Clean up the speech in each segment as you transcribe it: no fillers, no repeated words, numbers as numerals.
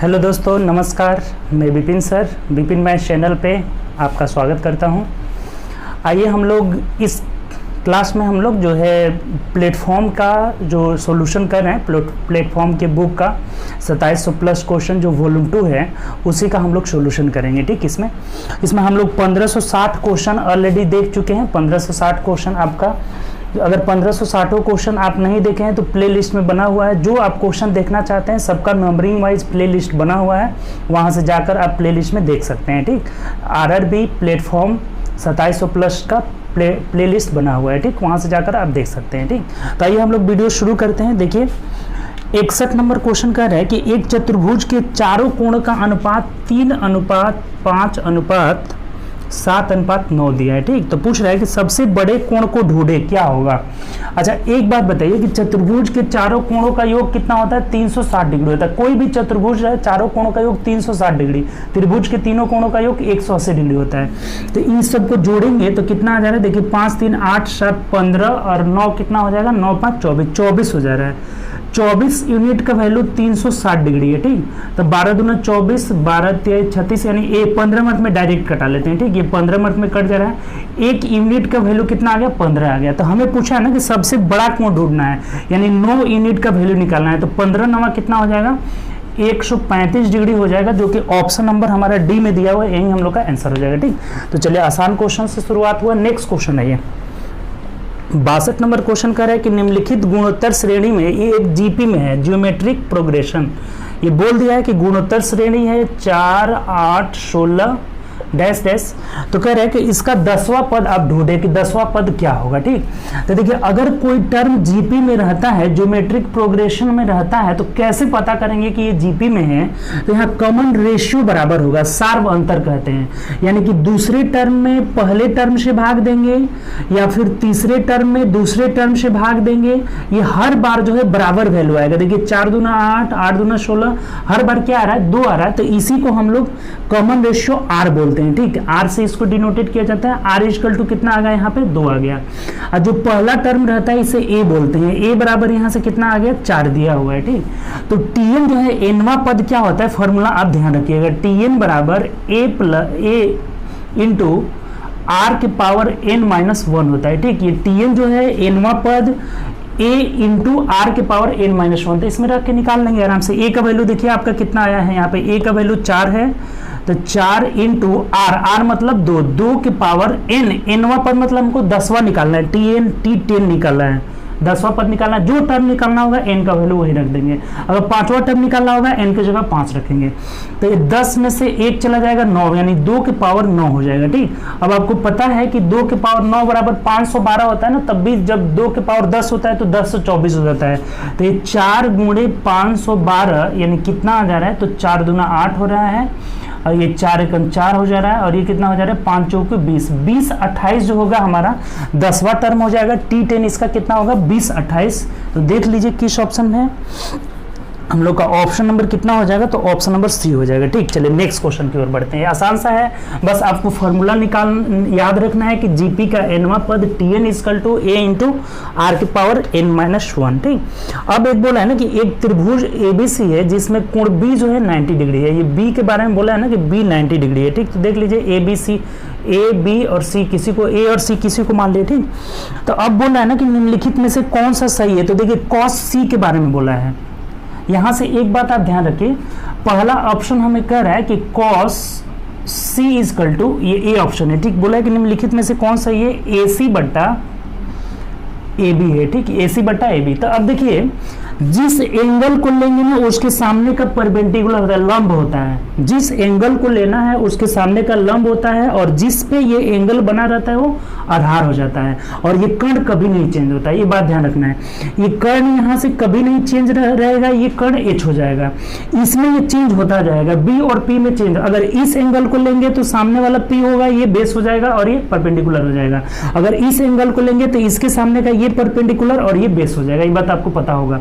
Hello दोस्तों, नमस्कार। मैं Vipin sir, Vipin math channel पे आपका स्वागत करता हूं। आइए हम लोग इस क्लास में हम लोग जो है प्लेटफॉर्म का जो सॉल्यूशन कर रहे हैं, प्लेटफॉर्म के बुक का 2700 प्लस क्वेश्चन जो वॉल्यूम 2 है उसी का हम लोग सॉल्यूशन करेंगे। ठीक, इसमें हम लोग 1560 क्वेश्चन ऑलरेडी देख चुके हैं। 1560 क्वेश्चन आपका, अगर 1560 क्वेश्चन आप नहीं देखे हैं तो प्ले लिस्ट में बना हुआ है। जो आप क्वेश्चन देखना चाहते हैं सबका नंबरिंग वाइज प्ले लिस्ट बना हुआ है, वहाँ से जाकर आप प्ले लिस्ट में देख सकते हैं। ठीक, RRB प्लेटफॉर्म 2700 प्लस का प्ले लिस्ट बना हुआ है। ठीक, वहाँ से जाकर आप देख सकते हैं। ठीक, तो आइए हम लोग वीडियो शुरू करते हैं। देखिए 61 नंबर क्वेश्चन कह रहा है कि एक चतुर्भुज के चारों कोणों का अनुपात 3:5:7:9 दिया है। ठीक, तो पूछ रहा है कि सबसे बड़े कोण को ढूंढे, क्या होगा। अच्छा, एक बात बताइए कि चतुर्भुज के चारों कोणों का योग कितना होता है? 360 डिग्री होता है। कोई भी चतुर्भुज है, चारों कोणों का योग 360 डिग्री। त्रिभुज के तीनों कोणों का योग 180 डिग्री होता है। तो इन सबको जोड़ेंगे तो कितना आ जा रहा है? देखिए 5 3 8 7 15 और 9 कितना हो जाएगा? 9 5 24, 24 हो जा रहा है। 24 यूनिट का वैल्यू 360 डिग्री है। ठीक, तो 12 दूना 24, 12 3 36, यानी 15 मिनट में डायरेक्ट कटा लेते हैं। ठीक, ये 15 मिनट में कट जा रहा है। 1 यूनिट का वैल्यू कितना आ गया? 15 आ गया। तो हमें पूछा है ना कि सबसे बड़ा कोण ढूंढना है, यानी 9 यूनिट का वैल्यू निकालना है। तो 15 9 कितना हो जाएगा? 135 डिग्री हो जाएगा, जो कि ऑप्शन नंबर हमारा डी में दिया हुआ है। यही हम लोग का आंसर हो जाएगा। ठीक, तो चलिए आसान क्वेश्चन से शुरुआत हुआ। नेक्स्ट क्वेश्चन है ये 62 नंबर क्वेश्चन कर रहा है कि निम्नलिखित गुणोत्तर श्रेणी में, ये एक जीपी में है, ज्योमेट्रिक प्रोग्रेशन। ये बोल दिया है कि गुणोत्तर श्रेणी है 4 8 16 डैश डैश। तो कह रहे हैं कि इसका 10वां पद आप ढूंढे कि 10वां पद क्या होगा। ठीक, तो देखिए अगर कोई टर्म जीपी में रहता है, ज्योमेट्रिक प्रोग्रेशन में रहता है, तो कैसे पता करेंगे कि ये जीपी में है? तो यहाँ कॉमन रेशियो बराबर होगा, सार्व अंतर कहते हैं। यानी कि दूसरे टर्म में पहले टर्म से भाग देंगे या फिर तीसरे टर्म में दूसरे टर्म से भाग देंगे। ये हर बार जो है बराबर वैल्यू आएगा। देखिए 4 दूना 8, 8 दूना 16, हर बार क्या आ रहा है? 2 आ रहा है। तो इसी को हम लोग कॉमन रेशियो आर बोलते हैं। ठीक, आर से इसको डिनोटेड किया जाता है। आर इक्वल टू कितना आ गया? यहाँ पे 2 आ गया। और जो पहला टर्म रहता है इसे ए बोलते हैं। ए बराबर यहाँ से कितना आ गया? 4 दिया हुआ है। ठीक, तो टीएन जो है एनवा पद क्या होता है? फॉर्मूला आप ध्यान रखिएगा। टीएन बराबर ए इंटू आर के पावर n-1 होता है। ठीक, ये टीएन जो है एनवा पद a इंटू आर के पावर n-1, तो इसमें रख के निकाल लेंगे आराम से। a का वैल्यू देखिए आपका कितना आया है, यहाँ पे a का वैल्यू 4 है। तो 4 इंटू आर मतलब 2 के पावर nवा पद मतलब हमको 10वां निकालना है। T10 निकालना है, 10वां पद निकालना है। जो टर्म निकालना होगा n का वैल्यू वही रख देंगे। अगर 5वां टर्म निकालना होगा n की जगह 5 रखेंगे। तो ये 10 में से 1 चला जाएगा 9, यानी 2 के पावर 9 हो जाएगा। ठीक, अब आपको पता है कि 2 के पावर 9 बराबर 512 होता है ना, तब भी जब 2 के पावर 10 होता है तो 10 से 24 हो जाता है। तो ये 4 गुणे 512 यानी कितना आ जा रहा है? तो 4 दूना 8 हो रहा है, और ये 4 एकम 4 हो जा रहा है, और ये कितना हो जा रहा है? 5 चौके 20, 20 28 जो होगा हमारा 10वां टर्म हो जाएगा। T10 इसका कितना होगा? 20 28। तो देख लीजिए किस ऑप्शन में है हम लोग का। ऑप्शन नंबर कितना हो जाएगा? तो ऑप्शन नंबर सी हो जाएगा। ठीक, चलिए नेक्स्ट क्वेश्चन की ओर बढ़ते हैं। आसान सा है, बस आपको फॉर्मूला याद रखना है कि जीपी का एनवा पद Tn equal to A into R के पावर n-1। ठीक, अब एक बोला है ना कि एक त्रिभुज ABC है जिसमें कोण B जो है 90 डिग्री है। ये B के बारे में बोला है ना कि B 90 डिग्री है। ठीक, तो देख लीजिए ABC, A B और C, किसी को A और C किसी को मान लिया। ठीक, तो अब बोला है ना कि निम्नलिखित में से कौन सा सही है? तो देखिए cos C के बारे में बोला है। यहां से एक बात आप ध्यान रखिए, पहला ऑप्शन हमें कह रहा है कि cos C इक्वल टू, ये ए ऑप्शन है। ठीक, बोला है कि निम्नलिखित में से कौन सही है? AC बट्टा AB है। ठीक, AC बट्टा AB। तो अब देखिए जिस एंगल को लेंगे ना उसके सामने का परपेंडिकुलर होता है, लंब होता है। जिस एंगल को लेना है उसके सामने का लंब होता है, और जिस पे ये एंगल बना रहता है वो आधार हो जाता है। और ये कर्ण कभी नहीं चेंज होता है, ये बात ध्यान रखना है। ये कर्ण यहाँ से कभी नहीं चेंज रहेगा, ये कर्ण H हो जाएगा। इसमें ये चेंज होता जाएगा, B और P में चेंज। अगर इस एंगल को लेंगे तो सामने वाला P होगा, ये बेस हो जाएगा और ये परपेंडिकुलर हो जाएगा। अगर इस एंगल को लेंगे तो इसके सामने का ये परपेंडिकुलर और ये बेस हो जाएगा। ये बात आपको पता होगा।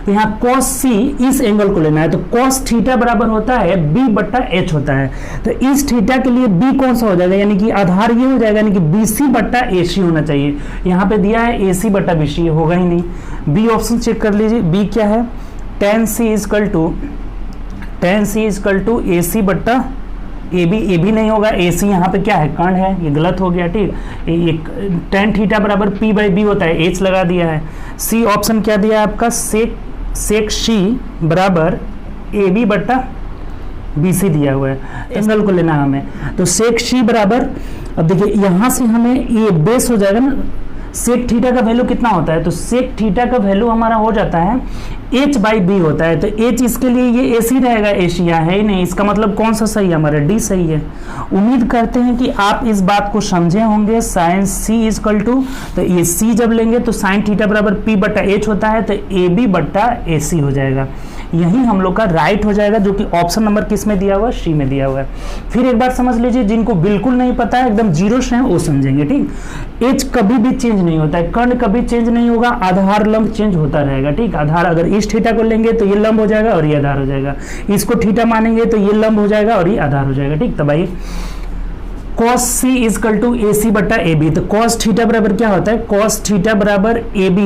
तो यहाँ cos C इस एंगल को लेना है, तो cos थीटा बराबर होता है B बट्टा H होता है। तो इस थीटा के लिए B कौन सा हो जाएगा? यानी कि आधार ये हो जाएगा, यानी कि BC बट्टा AC होना चाहिए। यहाँ पे दिया है AC बट्टा BC, ये होगा ही नहीं। B ऑप्शन चेक कर लीजिए, B क्या है? tan C equal to tan c equal to A C बट्टा ए बी नहीं होगा, ए सी यहाँ पे क्या है, कर्ण है, ये गलत हो गया, ठीक। tan थीटा बराबर p बाई बी होता है, h लगा दिया है। सी ऑप्शन क्या दिया है आपका, सेक सी बराबर ए बी बट्टा बी सी दिया हुआ है, एंगल को लेना है हमें। तो सेक सी बराबर, अब देखिए यहाँ से हमें ये बेस हो जाएगा ना, सेक थीटा का वैल्यू कितना होता है, तो सेक थीटा का वैल्यू हमारा हो जाता है h बाई बी होता है। तो h इसके लिए ये AC रहेगा, एशिया है ही नहीं, इसका मतलब कौन सा सही है हमारा, डी सही है। उम्मीद करते हैं कि आप इस बात को समझे होंगे। साइन c इजकल टू, तो ये c जब लेंगे तो साइन थीटा बराबर p बट्टा h होता है, तो AB बट्टा AC हो जाएगा। यही हम लोग का राइट हो जाएगा, जो कि ऑप्शन नंबर किस में दिया हुआ है, सी में दिया हुआ है। फिर एक बार समझ लीजिए, जिनको बिल्कुल नहीं पता है, एकदम जीरो से हैं, वो समझेंगे, ठीक। एच कभी भी चेंज नहीं होता है, कर्ण कभी चेंज नहीं होगा, आधार लंब चेंज होता रहेगा, ठीक। आधार अगर इस थीटा को लेंगे तो ये लंब हो जाएगा और ये आधार हो जाएगा, इसको थीटा मानेंगे तो ये लंब हो जाएगा और ये आधार हो जाएगा, ठीक। तब आइए cos c equal to A C बट्टा ए बी, तो cos थीटा बराबर क्या होता है, cos थीटा बराबर ए बी,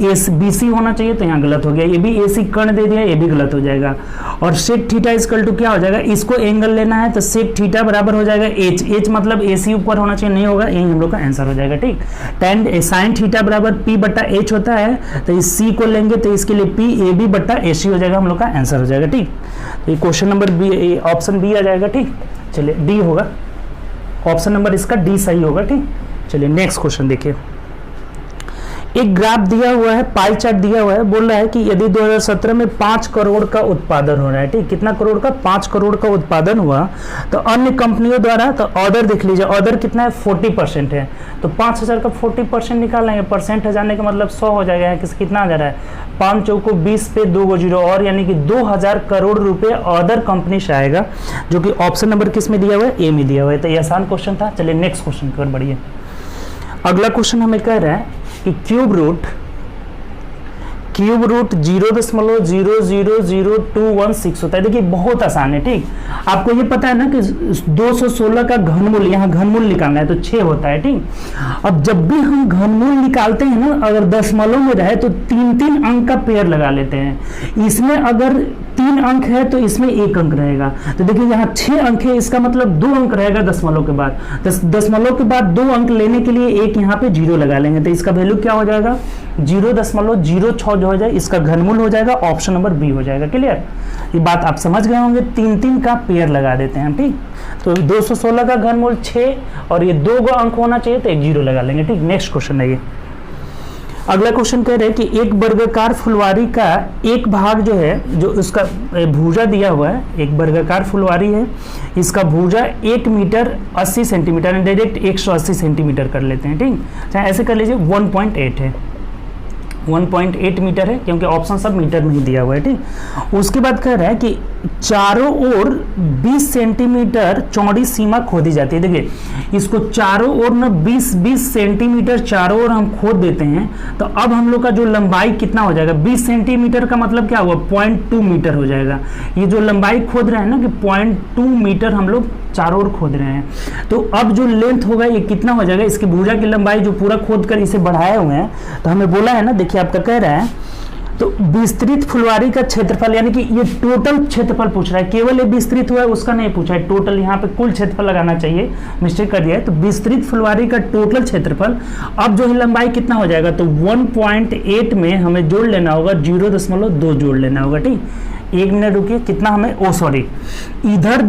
ये बी सी होना चाहिए, तो यहाँ गलत हो गया, ए बी ए सी कर्ण दे दिया, ए बी गलत हो जाएगा। और सेक थीटा इजकल टू क्या हो जाएगा, इसको एंगल लेना है, तो सेक थीटा बराबर हो जाएगा एच मतलब ए सी ऊपर होना चाहिए, नहीं होगा, यही हम लोग का आंसर हो जाएगा, ठीक। tan साइन थीटा बराबर पी बट्टा एच होता है, तो इस सी को लेंगे तो इसके लिए पी ए बी बट्टा ए सी हो जाएगा, हम लोग का आंसर हो जाएगा, ठीक। तो ये question number B, option B आ जाएगा, ठीक। चलिए डी होगा, ऑप्शन नंबर इसका डी सही होगा, ठीक। चलिए नेक्स्ट क्वेश्चन देखिए। एक ग्राफ दिया हुआ है, पाई चार्ट दिया हुआ है, बोल रहा है कि यदि 2017 में 5 करोड़ का उत्पादन हो रहा है, ठीक। कितना करोड़ का, 5 करोड़ का उत्पादन हुआ, तो अन्य कंपनियों द्वारा, तो ऑर्डर देख लीजिए, ऑर्डर कितना है, 40% है, तो 5000 का 40% निकालेंगे, परसेंट हजारने का मतलब 100 हो जाएगा, कितना आ जा रहा है, 5 चौको 20 पे 2 गो जीरो, और यानी कि 2000 करोड़ रुपए ऑर्डर कंपनी से आएगा, जो कि ऑप्शन नंबर किस में दिया हुआ है, ए में दिया हुआ है। तो ये आसान क्वेश्चन था। चलिए नेक्स्ट क्वेश्चन की ओर बढ़िए। अगला क्वेश्चन हमें कह रहा है कि क्यूब रूट 0.0000216 होता है। देखिए बहुत आसान है, ठीक। आपको ये पता है ना कि 216 का घनमूल, यहाँ घनमूल निकालना है तो 6 होता है, ठीक। अब जब भी हम घनमूल निकालते हैं ना, अगर दशमलव में रहे तो 3-3 अंक का पेयर लगा लेते हैं। इसमें अगर 3 अंक है तो इसमें 1 अंक रहेगा, तो देखिए यहाँ 6 अंक है, इसका मतलब 2 अंक रहेगा दशमलव के बाद। दशमलव के बाद 2 अंक लेने के लिए एक यहाँ पे 0 लगा लेंगे, तो इसका वैल्यू क्या हो जाएगा, 0.06 जो हो जाए, इसका घनमूल हो जाएगा, ऑप्शन नंबर बी हो जाएगा। क्लियर, ये बात आप समझ गए होंगे। 3-3 का पेयर लगा देते हैं, ठीक। तो 216 का घनमूल 6 और ये 2 अंक होना चाहिए, तो एक 0 लगा लेंगे, ठीक। नेक्स्ट क्वेश्चन है ये। अगला क्वेश्चन कह रहे हैं कि एक वर्गाकार फुलवारी का एक भाग जो है, जो उसका भुजा दिया हुआ है, एक वर्गाकार फुलवारी है, इसका भुजा 1 मीटर 80 सेंटीमीटर, डायरेक्ट 180 सेंटीमीटर कर लेते हैं, ठीक। चाहे ऐसे कर लीजिए, 1.8 है, 1.8 मीटर है, क्योंकि ऑप्शन सब मीटर में ही दिया हुआ है, ठीक। उसके बाद कह रहा है कि चारों ओर 20 सेंटीमीटर चौड़ी सीमा खोदी जाती है। देखिए इसको चारों ओर ना 20 सेंटीमीटर चारों ओर हम खोद देते हैं, तो अब हम लोग का जो लंबाई कितना हो जाएगा, 20 सेंटीमीटर का मतलब क्या हुआ, 0.2 मीटर हो जाएगा। ये जो लंबाई खोद रहे हैं ना कि 0.2 मीटर हम लोग चारों ओर खोद रहे हैं, तो अब जो लेंथ होगा ये कितना हो जाएगा, इसकी भुजा की लंबाई जो पूरा खोद कर इसे बढ़ाए हुए हैं, तो हमें बोला है ना, देखिए आपका कह रहा है, तो विस्तृत फुलवारी का क्षेत्रफल, यानी कि ये टोटल क्षेत्रफल पूछ रहा है, केवल ये विस्तृत हुआ है उसका नहीं पूछा है, टोटल यहाँ पे कुल क्षेत्रफल लगाना चाहिए, मिस्टेक कर दिया है। तो विस्तृत फुलवारी का टोटल क्षेत्रफल, अब जो है लंबाई कितना हो जाएगा, तो 1.8 में हमें जोड़ लेना होगा, 0.2 जोड़ लेना होगा, ठीक। 1 मिनट रुकिए, कितना हमें, सॉरी, इधर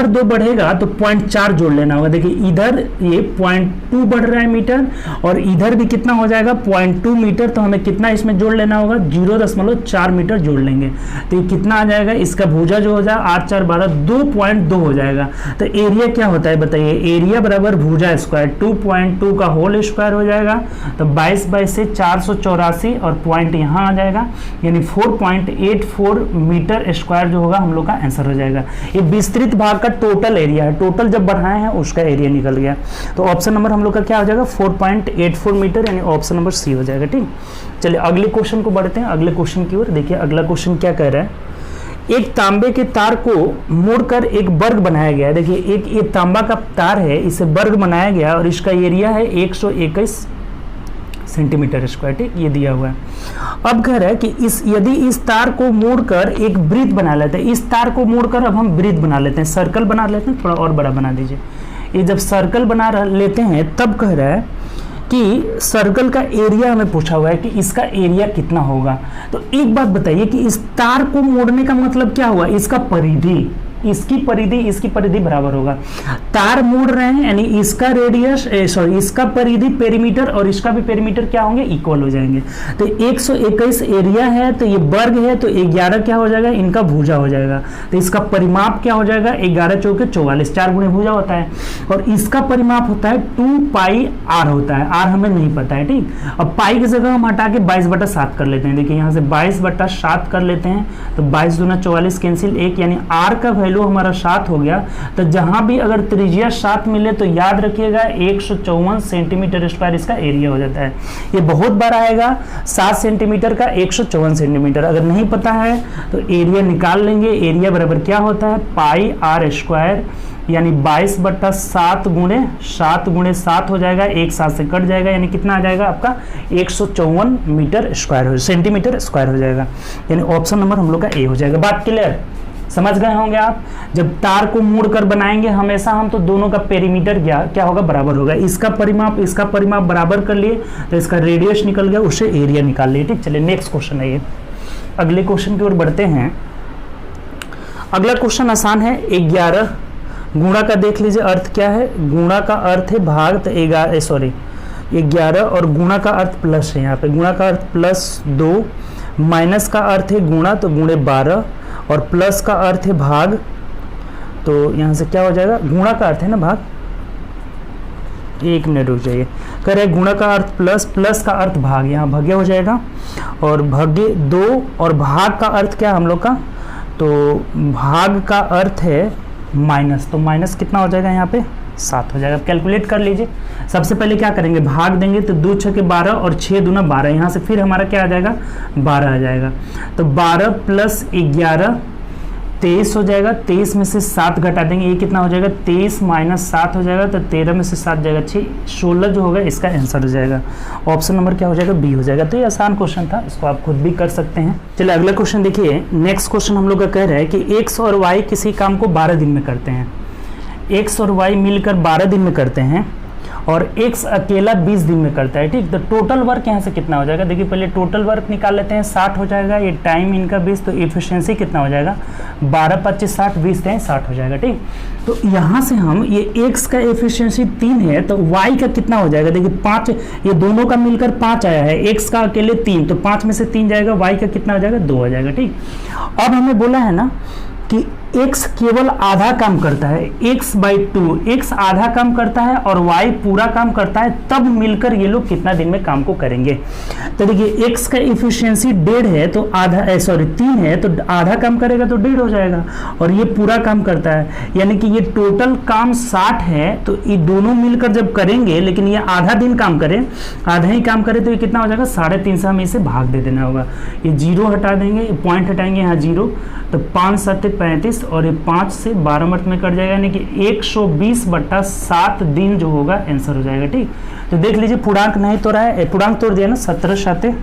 दो बढ़ेगा तो 0.4 जोड़ लेना होगा। देखिए इधर ये 0.2 बढ़ रहा है मीटर, और इधर भी कितना हो जाएगा, 0.2 मीटर, तो हमें कितना इसमें जोड़ लेना होगा, 0.4 मीटर जोड़ लेंगे, तो ये कितना आ जाएगा, इसका भुजा जो हो जाए 8 4 12 2.2 हो जाएगा। तो एरिया क्या होता है बताइए, एरिया बराबर भुजा स्क्वायर, 2.2 का होल स्क्वायर हो जाएगा, तो 22 से 484 और पॉइंट यहाँ आ जाएगा, यानी 4.84 मीटर स्क्वायर जो होगा हम लोग का आंसर हो जाएगा। ये विस्तृत भाग का टोटल एरिया है, टोटल जब बढ़ाए हैं उसका एरिया निकल गया, तो ऑप्शन नंबर हम लोग का क्या हो जाएगा, 4.84 मीटर, यानी ऑप्शन नंबर सी हो जाएगा, ठीक। चलिए अगले क्वेश्चन को बढ़ते हैं, अगले क्वेश्चन की ओर। देखिए अगला क्वेश्चन क्या कह रहा है, एक तांबे के तार को मोड़कर एक वर्ग बनाया गया है। देखिए एक ये तांबा का तार है, इसे वर्ग बनाया गया और इसका एरिया है 121 सेंटीमीटर स्क्वायर, ठीक, ये दिया हुआ है। अब कह रहा है कि यदि इस तार को मोड़कर एक वृत्त बना लेते हैं, इस तार को मोड़कर अब हम वृत्त बना लेते हैं, सर्कल बना लेते हैं, थोड़ा और बड़ा बना दीजिए। ये जब सर्कल बना लेते हैं तब कह रहा है कि सर्कल का एरिया हमें पूछा हुआ है कि इसका एरिया कितना होगा। तो एक बात बताइए कि इस तार को मोड़ने का मतलब क्या हुआ, इसका परिधि, इसकी परिधि बराबर होगा। तार मोड़ रहे हैं यानी इसका रेडियस इसका परिधि पेरीमीटर और इसका भी पेरीमीटर क्या होंगे, इक्वल हो जाएंगे। तो 121 एरिया है तो ये वर्ग है, तो 11 क्या हो जाएगा, इनका भुजा हो जाएगा। तो इसका परिमाप क्या हो जाएगा, 11 चौके 44, 4 गुणे भुजा होता है। और इसका परिमाप होता है 2 पाई आर होता है, आर हमें नहीं पता है, ठीक। अब पाई की जगह हम हटा के 22/7 कर लेते हैं। देखिए यहाँ से 22/7 कर लेते हैं तो 22 दूना 44 कैंसिल 1, यानी आर का वैल्यू हमारा 7 हो गया। तो जहां भी अगर त्रिज्या 7 मिले तो याद रखिएगा 154 सेंटीमीटर स्क्वायर इसका एरिया हो जाता है। ये बहुत बार आएगा 7 सेंटीमीटर का 154 सेंटीमीटर। अगर नहीं पता है तो एरिया निकाल लेंगे। एरिया बराबर क्या होता है, पाई आर स्क्वायर, यानी 22/7 गुणे 7 हो जाएगा, 1 7 से कट जाएगा, यानी कितना आ जाएगा आपका 154 मीटर स्क्वायर सेंटीमीटर स्क्वायर हो जाएगा। यानी ऑप्शन नंबर हम लोग का ए हो जाएगा। बात क्लियर, समझ गए होंगे आप। जब तार को मोड़ कर बनाएंगे हमेशा हम, तो दोनों का पेरीमीटर क्या होगा, बराबर होगा। इसका परिमाप बराबर कर लिए तो इसका रेडियस निकल गया, उससे एरिया निकाल लिए, ठीक। चलिए नेक्स्ट क्वेश्चन है ये, अगले क्वेश्चन की ओर बढ़ते हैं। अगला क्वेश्चन आसान है। 11 गुणा का देख लीजिए अर्थ क्या है। गुणा का अर्थ है भाग, तो 11 और गुणा का अर्थ प्लस है। यहाँ पे गुणा का अर्थ +2, माइनस का अर्थ है गुणा, तो गुणे 12, और प्लस का अर्थ है भाग, तो यहाँ से क्या हो जाएगा, गुणा का अर्थ है ना भाग, 1 मिनट रुक जाइए। कह रहे गुणा का अर्थ प्लस का अर्थ भाग, यहाँ भाग्य हो जाएगा, और भाग्य 2, और भाग का अर्थ क्या हम लोग का, तो भाग का अर्थ है माइनस, तो माइनस कितना हो जाएगा यहाँ पे 7 हो जाएगा। कैलकुलेट कर लीजिए। सबसे पहले क्या करेंगे, भाग देंगे, तो 2 6 के 12 और 6 दूना 12, यहाँ से फिर हमारा क्या आ जाएगा 12 आ जाएगा। तो 12 + 11 23 हो जाएगा। 23 में से 7 घटा देंगे, ये कितना हो जाएगा 23 - 7 हो जाएगा, तो 13 में से 7 जाएगा 6, 16 जो होगा इसका आंसर हो जाएगा। ऑप्शन नंबर क्या हो जाएगा, बी हो जाएगा। तो ये आसान क्वेश्चन था, इसको आप खुद भी कर सकते हैं। चलिए अगला क्वेश्चन देखिए। नेक्स्ट क्वेश्चन हम लोग का कह रहा है कि एक्स और वाई किसी काम को 12 दिन में करते हैं। एक्स और वाई मिलकर 12 दिन में करते हैं और एक्स अकेला 20 दिन में करता है, ठीक। तो टोटल वर्क यहाँ से कितना हो जाएगा, देखिए पहले टोटल वर्क निकाल लेते हैं। 60 हो जाएगा, ये टाइम इनका 20, तो एफिशिएंसी कितना हो जाएगा 12 × 25 = 60, 20 × 60 हो जाएगा, ठीक। तो यहाँ से हम ये एक्स का एफिशिएंसी 3 है, तो वाई का कितना हो जाएगा, देखिए 5, ये दोनों का मिलकर 5 आया है, एक्स का अकेले 3, तो 5 में से 3 जाएगा, वाई का कितना हो जाएगा 2 हो जाएगा, ठीक। अब हमें बोला है ना कि x केवल आधा काम करता है, x/2, x आधा काम करता है और y पूरा काम करता है, तब मिलकर ये लोग कितना दिन में काम को करेंगे। तो देखिए x का एफिशिएंसी 1.5 है, तो 3 है, तो आधा काम करेगा तो 1.5 हो जाएगा, और ये पूरा काम करता है, यानी कि ये टोटल काम 60 है, तो ये दोनों मिलकर जब करेंगे, लेकिन ये आधा दिन काम करे, आधा ही काम करे, तो ये कितना हो जाएगा 3.5 हमें इसे भाग दे देना होगा। ये 0 हटा देंगे, पॉइंट हटाएंगे यहाँ 0, तो 5 × 7 = 35, और ये 5 से 12 मिनट में कट जाएगा, यानी कि 120/7 दिन जो होगा आंसर हो जाएगा, ठीक। तो देख लीजिए पूर्णांक नहीं तोड़ा है, पूर्णांक तोड़ दिया ना, 17 × 7 =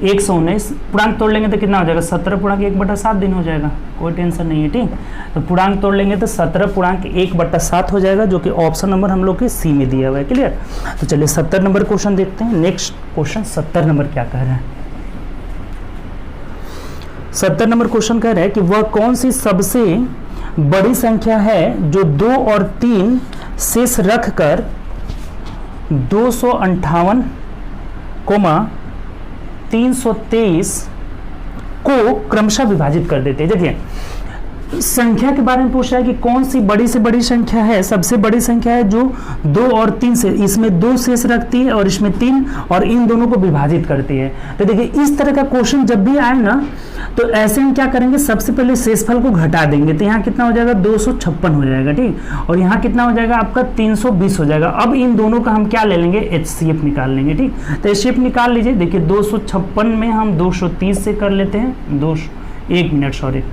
119, पूर्णांक तोड़ लेंगे तो कितना हो जाएगा 17 × 1/7 दिन हो जाएगा, कोई टेंशन नहीं है, ठीक। तो पूर्णांक तोड़ लेंगे तो 17 × 1/7 हो जाएगा, जो कि ऑप्शन नंबर हम लोग के सी में दिया हुआ है, क्लियर। तो चलिए 70 नंबर क्वेश्चन देखते हैं। नेक्स्ट क्वेश्चन 70 नंबर क्या कह रहे हैं। 70 नंबर क्वेश्चन कह रहा है कि वह कौन सी सबसे बड़ी संख्या है जो 2 और 3 शेष रखकर 258,323 को क्रमशः विभाजित कर देते हैं। देखिए संख्या के बारे में पूछ रहा है कि कौन सी बड़ी से बड़ी संख्या है, सबसे बड़ी संख्या है जो 2 और 3 से, इसमें 2 शेष रखती है और इसमें 3, और इन दोनों को विभाजित करती है। तो देखिए इस तरह का क्वेश्चन जब भी आए ना, तो ऐसे हम क्या करेंगे, सबसे पहले शेषफल को घटा देंगे, तो यहाँ कितना हो जाएगा 256 हो जाएगा, ठीक। और यहाँ कितना हो जाएगा आपका 320 हो जाएगा। अब इन दोनों का हम क्या ले लेंगे, HCF निकाल लेंगे, ठीक। तो HCF निकाल लीजिए। देखिए 256 में हम 230 से कर लेते हैं, 1 मिनट सॉरी,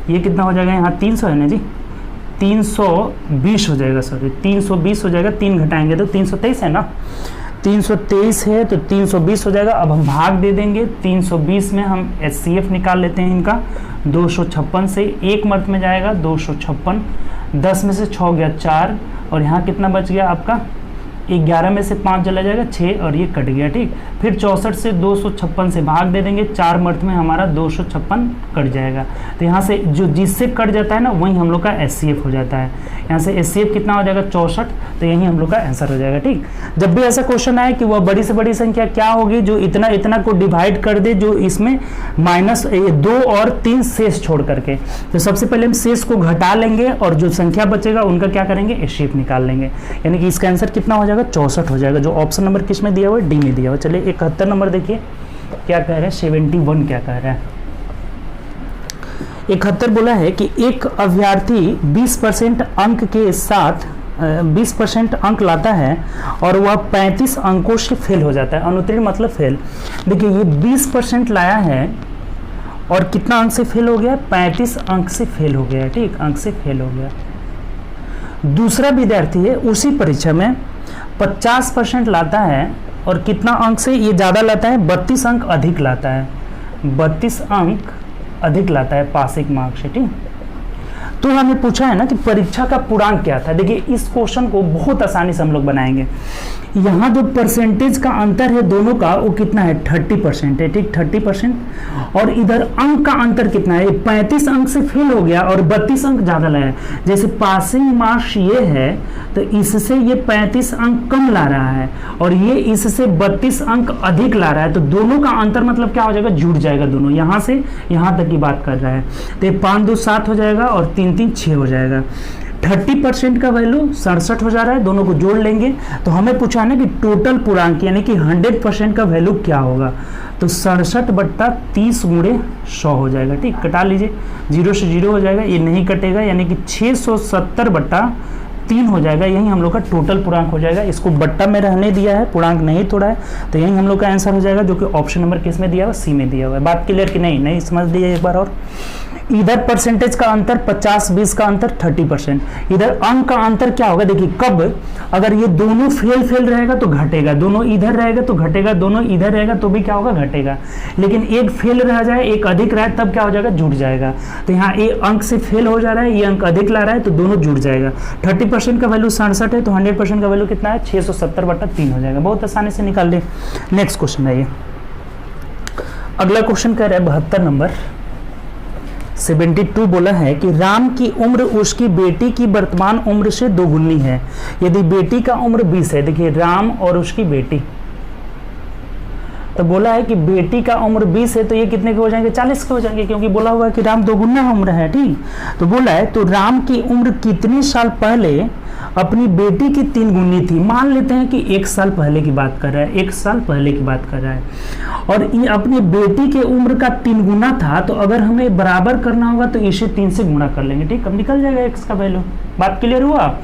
ये कितना हो जाएगा, यहाँ 300 है ना जी, 320 हो जाएगा, सॉरी 320 हो जाएगा, 3 घटाएंगे तो 323 है ना, 323 है तो 320 हो जाएगा। अब हम भाग दे देंगे, 320 में हम HCF निकाल लेते हैं इनका, 256 से 1 मर्द में जाएगा 256, 10 में से 6 गया 4, और यहाँ कितना बच गया आपका 11 में से 5 चला जाएगा 6, और ये कट गया। ठीक, फिर 64 से 256 से भाग दे देंगे, 4 मर्द में हमारा 256 कट जाएगा। तो यहाँ से जो जिससे कट जाता है ना वही हम लोग का HCF हो जाता है। यहाँ से HCF कितना हो जाएगा 64, तो यही हम लोग का आंसर हो जाएगा। ठीक, जब भी ऐसा क्वेश्चन आए कि वह बड़ी से बड़ी संख्या क्या होगी जो इतना इतना को डिवाइड कर दे, जो इसमें -2 और 3 शेष छोड़ करके, तो सबसे पहले हम शेष को घटा लेंगे और जो संख्या बचेगा उनका क्या करेंगे, HCF निकाल लेंगे। यानी कि इसका आंसर कितना हो जाएगा 64 हो जाएगा, जो ऑप्शन नंबर किस में दिया हुआ है, डी में दिया हुआ है। चलिए 71 नंबर देखिए क्या कह रहे हैं, 71 क्या कह रहा है। 71 बोला है कि एक अभ्यर्थी 20% अंक के साथ 20% अंक लाता है और वह 35 अंकों से फेल हो जाता है। अनुत्तीर्ण मतलब फेल। देखिए ये 20% लाया है और कितना अंक से फेल हो गया, 35 अंक से फेल हो गया। ठीक, अंक से फेल हो गया। दूसरा विद्यार्थी है उसी परीक्षा में 50% लाता है और कितना अंक से ये ज़्यादा लाता है, 32 अंक अधिक लाता है, 32 अंक अधिक लाता है पासिंग मार्क से। ठीक, तो हमें पूछा है ना कि परीक्षा का पूर्णांक क्या था। देखिए इस क्वेश्चन को बहुत आसानी से हम लोग बनाएंगे। यहाँ जो परसेंटेज का अंतर है दोनों का वो कितना है, 30% है। ठीक, 30%, और इधर अंक का अंतर कितना है, 35 अंक से फेल हो गया और 32 अंक ज़्यादा लाया। जैसे पासिंग मार्क्स ये है तो इससे ये 35 अंक कम ला रहा है और ये इससे 32 अंक अधिक ला रहा है, तो दोनों का अंतर मतलब क्या हो जाएगा, जुड़ जाएगा दोनों, यहाँ से यहाँ तक की बात कर रहा है। तो 5 2 7 हो जाएगा और 3 3 6 हो जाएगा। 30% का वैल्यू 67 हो जा रहा है, दोनों को जोड़ लेंगे तो हमें पूछा है ना कि टोटल पूर्णांक यानी कि 100% का वैल्यू क्या होगा, तो 67/30 × 100 हो जाएगा। ठीक, कटा लीजिए, 0 से 0 हो जाएगा, ये नहीं कटेगा, यानी कि 670/3 हो जाएगा। यही हम लोग का टोटल पूर्णांक हो जाएगा। इसको बट्टा में रहने दिया है, पूर्णांक नहीं तोड़ा है, तो यही हम लोग का आंसर हो जाएगा, जो कि ऑप्शन नंबर किस में दिया हुआ, सी में दिया हुआ है। बात क्लियर कि नहीं, नहीं समझ लीजिए एक बार और। इधर परसेंटेज का अंतर 50-20 का अंतर 30%, इधर अंक का अंतर क्या होगा, देखिए कब अगर ये दोनों फेल रहेगा तो घटेगा, दोनों इधर रहेगा तो घटेगा, दोनों इधर रहेगा तो भी क्या होगा, घटेगा। लेकिन एक फेल रह जाए एक अधिक रहे तब क्या हो जाएगा, जुड़ जाएगा। तो यहाँ एक अंक से फेल हो जा रहा है, ये अंक अधिक ला रहा है, तो दोनों जुड़ जाएगा। 30% का वैल्यू 67 है तो 100% का वैल्यू कितना है, 670/3 हो जाएगा। बहुत आसानी से निकाल ले। नेक्स्ट क्वेश्चन है ये, अगला क्वेश्चन कह रहा है 72 नंबर 72 बोला है कि राम की उम्र उसकी बेटी की वर्तमान उम्र से दोगुनी है यदि बेटी का उम्र 20 है। देखिए राम और उसकी बेटी, तो बोला है कि बेटी का उम्र 20 है तो ये कितने के हो जाएंगे, 40 के हो जाएंगे, क्योंकि बोला हुआ है कि राम दोगुना उम्र है। ठीक, तो बोला है तो राम की उम्र कितने साल पहले अपनी बेटी की 3 गुनी थी। मान लेते हैं कि 1 साल पहले की बात कर रहा है, 1 साल पहले की बात कर रहा है, और ये अपनी बेटी के उम्र का 3 गुना था, तो अगर हमें बराबर करना होगा तो इसे 3 से गुणा कर लेंगे। ठीक, अब निकल जाएगा x का वैल्यू। बात क्लियर हुआ।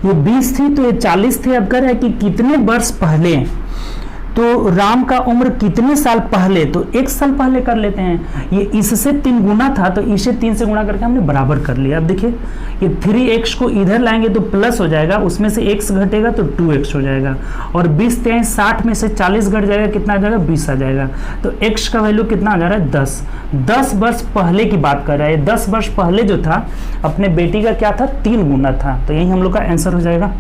ये 20 थी तो ये 40 थे। अब कह रहा है कि कितने वर्ष पहले, तो राम का उम्र कितने साल पहले, तो 1 साल पहले कर लेते हैं। ये इससे 3 गुना था तो इसे 3 से गुणा करके हमने बराबर कर लिया। अब देखिए ये 3x को इधर लाएंगे तो प्लस हो जाएगा, उसमें से x घटेगा तो 2x हो जाएगा, और 20 × 60 में से 40 घट जाएगा, कितना आ जाएगा, 20 आ जाएगा। तो x का वैल्यू कितना आ जा रहा है, 10। 10 वर्ष पहले की बात कर रहा है। 10 वर्ष पहले जो था अपने बेटी का क्या था, 3 गुना था, तो यही हम लोग का आंसर हो जाएगा।